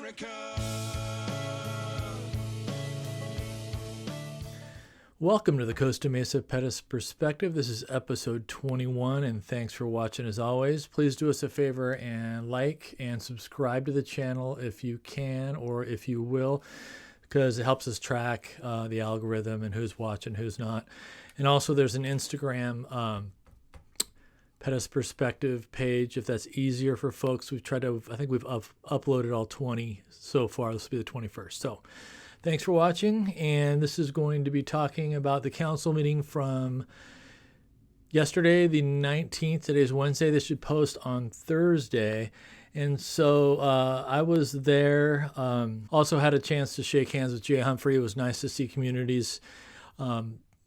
America. Welcome to the Costa Mesa Pettis Perspective. This is episode 21, and thanks for watching as always. Please do us a favor and like and subscribe to the channel if you can or if you will, because it helps us track the algorithm and who's watching, who's not. And also there's an Instagram Pettis Perspective page if that's easier for folks. We've tried to, I think we've uploaded all 20 so far. This will be the 21st. So thanks for watching, and this is going to be talking about the council meeting from yesterday, the 19th. Today's Wednesday. This should post on Thursday. And so I was there. Also had a chance to shake hands with Jay Humphrey. It was nice to see communities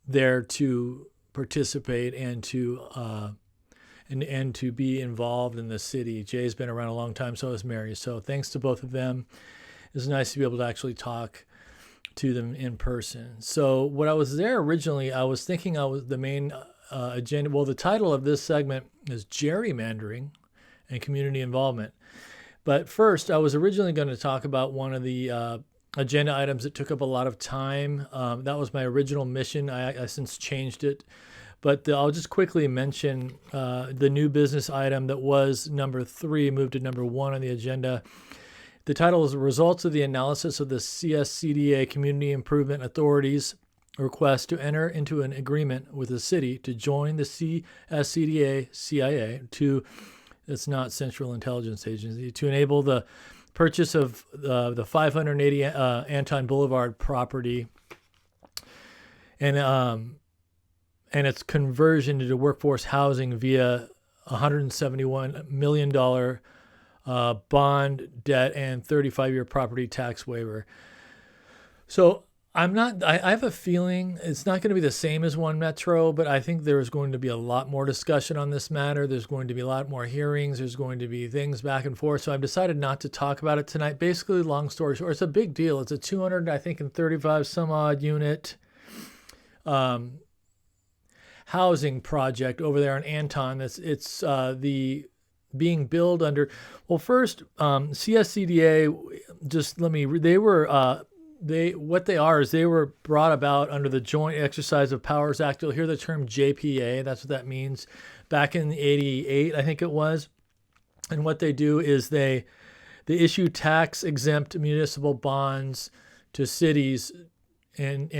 there to participate and to be involved in the city. Jay's been around a long time, so has Mary. So thanks to both of them. It's nice to be able to actually talk to them in person. So when I was there originally, I was thinking the main agenda. Well, the title of this segment is Gerrymandering and Community Involvement. But first, I was originally going to talk about one of the agenda items that took up a lot of time. That was my original mission. I since changed it. But I'll just quickly mention the new business item that was number 3, moved to number 1 on the agenda. The title is Results of the Analysis of the CSCDA Community Improvement Authority's request to enter into an agreement with the city to join the CSCDA it's not Central Intelligence Agency, to enable the purchase of the 580 Anton Boulevard property and its conversion into workforce housing via $171 million bond, debt, and 35-year property tax waiver. So I have a feeling it's not going to be the same as One Metro, but I think there is going to be a lot more discussion on this matter. There's going to be a lot more hearings. There's going to be things back and forth. So I've decided not to talk about it tonight. Basically, long story short, it's a big deal. It's a 235 some odd unit housing project over there in Anton. It's the being billed under, well, first, CSCDA, they were brought about under the Joint Exercise of Powers Act. You'll hear the term JPA. That's what that means. Back in 88, I think it was. And what they do is they issue tax exempt municipal bonds to cities in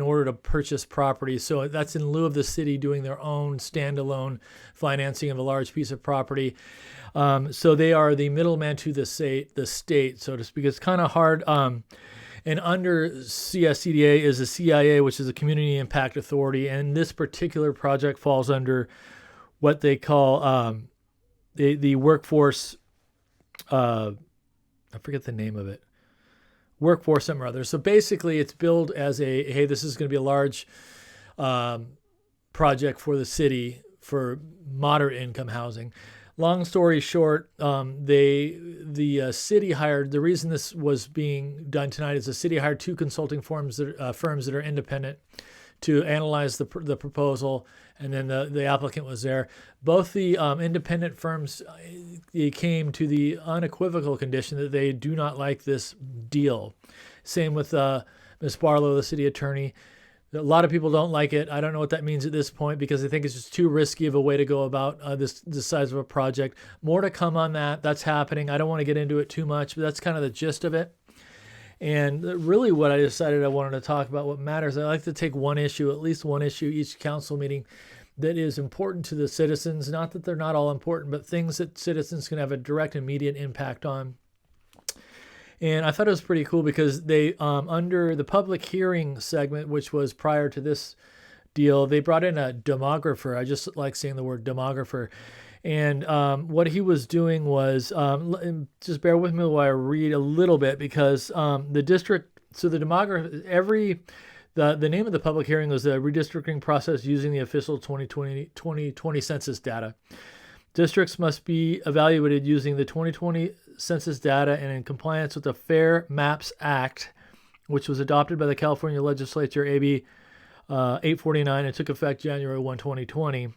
order to purchase property. So that's in lieu of the city doing their own standalone financing of a large piece of property. So they are the middleman to the state, so to speak. It's kind of hard. And under CSCDA is the CIA, which is a Community Impact Authority. And this particular project falls under what they call the workforce, I forget the name of it. Workforce something or other. So basically it's billed as hey, this is going to be a large project for the city for moderate income housing. Long story short, the city hired, the reason this was being done tonight is the city hired 2 consulting firms that are independent to analyze the proposal, and then the applicant was there. Both the independent firms they came to the unequivocal condition that they do not like this deal. Same with Ms. Barlow, the city attorney. A lot of people don't like it. I don't know what that means at this point because I think it's just too risky of a way to go about this size of a project. More to come on that. That's happening. I don't want to get into it too much, but that's kind of the gist of it. And really what I decided I wanted to talk about, what matters, I like to take one issue, at least one issue each council meeting that is important to the citizens. Not that they're not all important, but things that citizens can have a direct, immediate impact on. And I thought it was pretty cool because they, under the public hearing segment, which was prior to this deal, they brought in a demographer. I just like saying the word demographer. And what he was doing was, just bear with me while I read a little bit, because the district, so the demographer, the name of the public hearing was the redistricting process using the official 2020 census data. Districts must be evaluated using the 2020 census data and in compliance with the Fair Maps Act, which was adopted by the California legislature, AB 849, and took effect January 1, 2020.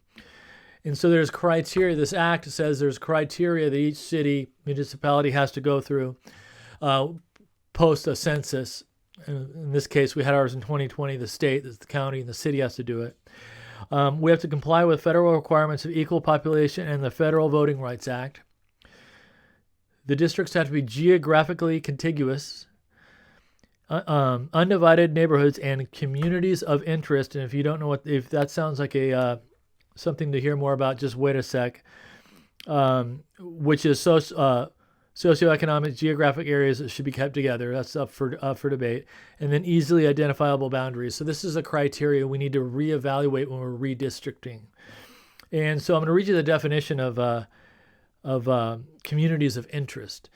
And so there's criteria. This act says there's criteria that each city, municipality has to go through. post a census. In this case, we had ours in 2020. The state, the county, and the city has to do it. We have to comply with federal requirements of equal population and the Federal Voting Rights Act. The districts have to be geographically contiguous, undivided neighborhoods, and communities of interest. And if you don't know if that sounds like a something to hear more about, just wait a sec. Which is socioeconomic geographic areas that should be kept together. That's up for debate. And then easily identifiable boundaries. So this is a criteria we need to reevaluate when we're redistricting. And so I'm going to read you the definition of communities of interest.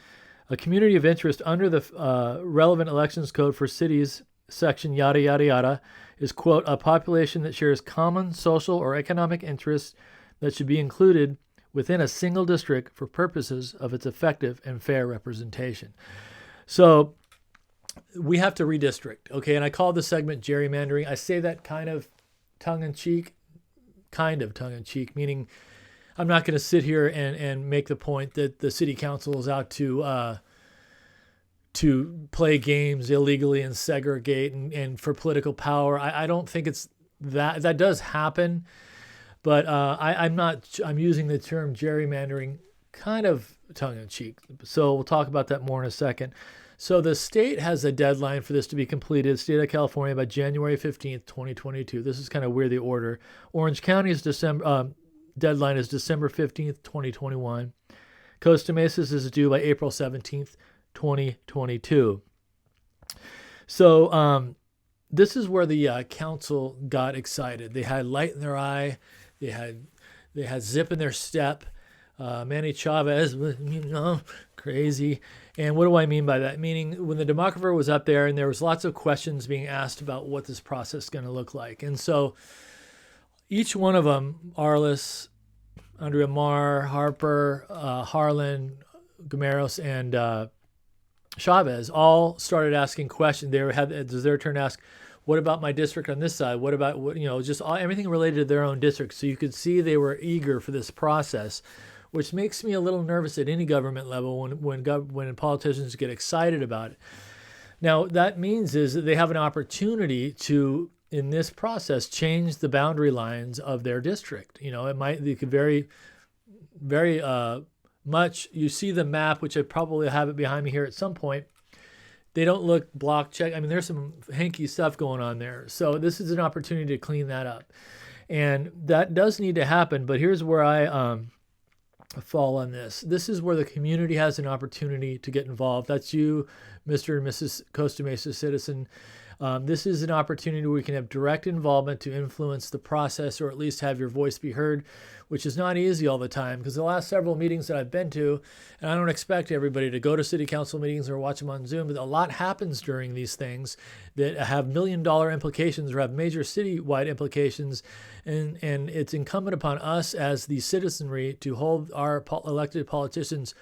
A community of interest under the relevant elections code for cities, section yada, yada, yada, is, quote, a population that shares common social or economic interests that should be included within a single district for purposes of its effective and fair representation. So we have to redistrict, okay? And I call this segment gerrymandering. I say that kind of tongue-in-cheek, meaning I'm not going to sit here and make the point that the city council is out to play games illegally and segregate and for political power. I don't think it's that. That does happen. But I'm using the term gerrymandering kind of tongue-in-cheek. So we'll talk about that more in a second. So the state has a deadline for this to be completed, state of California, by January 15th, 2022. This is kind of weird, the order. Orange County's deadline is December 15th, 2021. Costa Mesa's is due by April 17th, 2022. So this is where the council got excited. They had light in their eye. They had zip in their step. Manny Chavez, crazy. And what do I mean by that? Meaning when the demographer was up there and there was lots of questions being asked about what this process is going to look like. And so each one of them, Arliss, Andrea Marr, Harper, Harlan, Gameros, and Chavez all started asking questions. It was their turn to ask, what about my district on this side? What about everything related to their own district? So you could see they were eager for this process, which makes me a little nervous at any government level when politicians get excited about it. Now that means is that they have an opportunity to, in this process, change the boundary lines of their district. They could very, very much. You see the map, which I probably have it behind me here at some point. They don't look block check. I mean, there's some hanky stuff going on there. So this is an opportunity to clean that up. And that does need to happen. But here's where I fall on this. This is where the community has an opportunity to get involved. That's you, Mr. and Mrs. Costa Mesa citizen. This is an opportunity where we can have direct involvement to influence the process, or at least have your voice be heard, which is not easy all the time, because the last several meetings that I've been to, and I don't expect everybody to go to city council meetings or watch them on Zoom, but a lot happens during these things that have million-dollar implications or have major citywide implications, and it's incumbent upon us as the citizenry to hold our elected politicians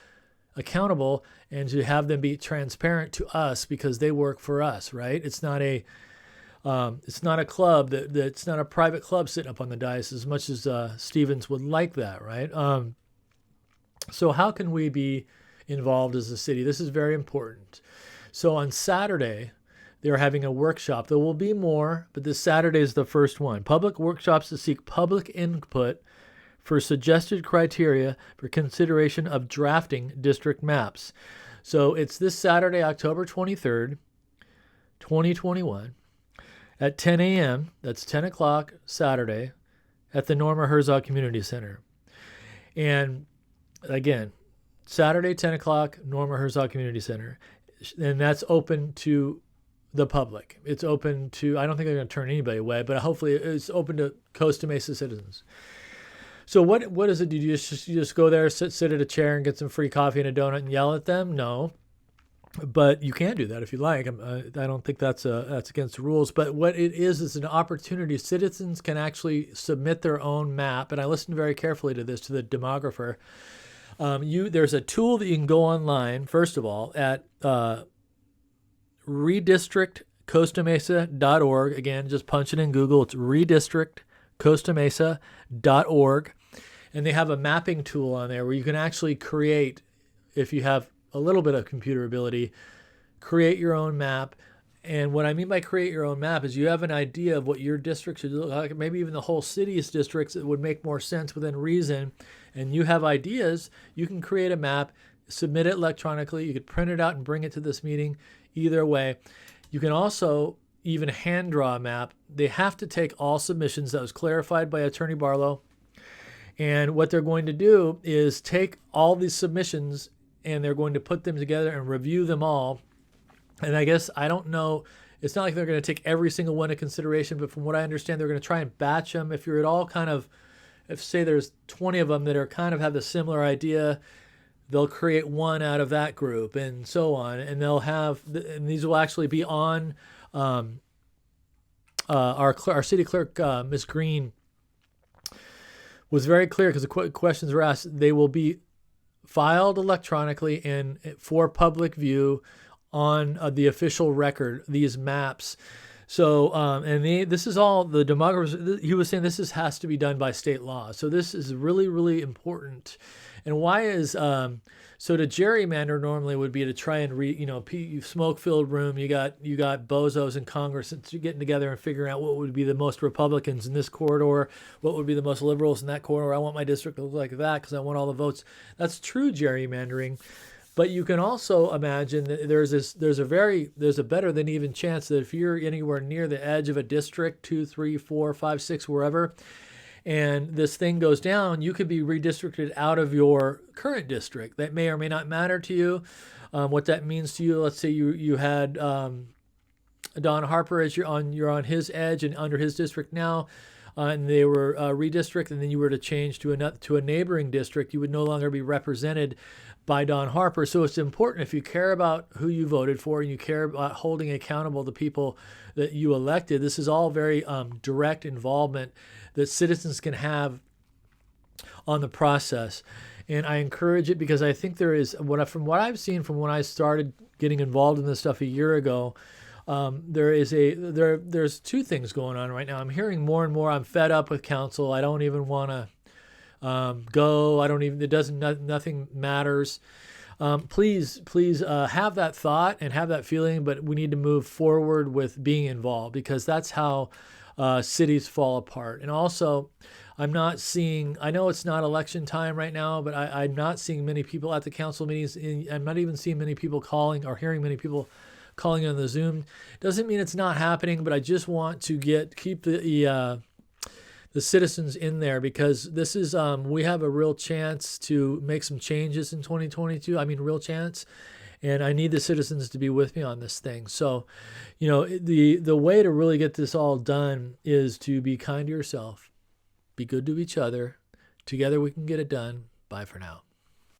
accountable and to have them be transparent to us because they work for us, right? It's not a club that's not a private club sitting up on the dais, as much as Stevens would like that, right? So how can we be involved as a city? This is very important. So on Saturday, they're having a workshop. There will be more, but this Saturday is the first one. Public workshops to seek public input for suggested criteria for consideration of drafting district maps. So it's this Saturday, October 23rd, 2021, at 10 a.m., that's 10 o'clock Saturday, at the Norma Herzog Community Center. And again, Saturday, 10 o'clock, Norma Herzog Community Center. And that's open to the public. It's open to, I don't think they're going to turn anybody away, but hopefully it's open to Costa Mesa citizens. So what is it? Do you just go there, sit at a chair and get some free coffee and a donut and yell at them? No, but you can do that if you like. I don't think that's against the rules. But what it is an opportunity. Citizens can actually submit their own map, and I listened very carefully to this, to the demographer. There's a tool that you can go online, first of all, at redistrictcostamesa.org. Again, just punch it in Google. It's redistrictcostamesa.org. And they have a mapping tool on there where you can actually create, if you have a little bit of computer ability, create your own map. And what I mean by create your own map is you have an idea of what your district should look like, maybe even the whole city's districts that would make more sense within reason. And you have ideas, you can create a map, submit it electronically. You could print it out and bring it to this meeting. Either way, you can also even hand draw a map. They have to take all submissions. That was clarified by Attorney Barlow. And what they're going to do is take all these submissions and they're going to put them together and review them all. And I guess, I don't know, it's not like they're going to take every single one into consideration, but from what I understand, they're going to try and batch them. If you're at all kind of, if say there's 20 of them that are kind of have the similar idea, they'll create one out of that group and so on. And they'll have, and these will actually be on our city clerk, Ms. Green, was very clear because the questions were asked. They will be filed electronically and for public view on the official record, these maps. So, this is all the demographers, he was saying this has to be done by state law. So this is really, really important. And why is, so to gerrymander normally would be to try and smoke-filled room. You got bozos in Congress getting together and figuring out what would be the most Republicans in this corridor, what would be the most liberals in that corridor. I want my district to look like that because I want all the votes. That's true gerrymandering. But you can also imagine that there's a better than even chance that if you're anywhere near the edge of a district, 2, 3, 4, 5, 6, wherever, and this thing goes down, you could be redistricted out of your current district. That may or may not matter to you. What that means to you, let's say you had Don Harper as you're on his edge and under his district now, and they were redistricted, and then you were to change to a neighboring district, you would no longer be represented by Don Harper. So it's important, if you care about who you voted for and you care about holding accountable the people that you elected, this is all very direct involvement that citizens can have on the process. And I encourage it because I think there is, from what I've seen from when I started getting involved in this stuff a year ago, there's two things going on right now. I'm hearing more and more, I'm fed up with council. I don't even want to go. Nothing matters. Please have that thought and have that feeling, but we need to move forward with being involved because that's how cities fall apart. And also, I know it's not election time right now, but I'm not seeing many people at the council meetings. I'm not even seeing many people calling or hearing many people calling on the Zoom. Doesn't mean it's not happening, but I just want to keep the citizens in there because this is we have a real chance to make some changes in 2022. I mean, real chance. And I need the citizens to be with me on this thing. So, the way to really get this all done is to be kind to yourself, be good to each other. Together we can get it done. Bye for now.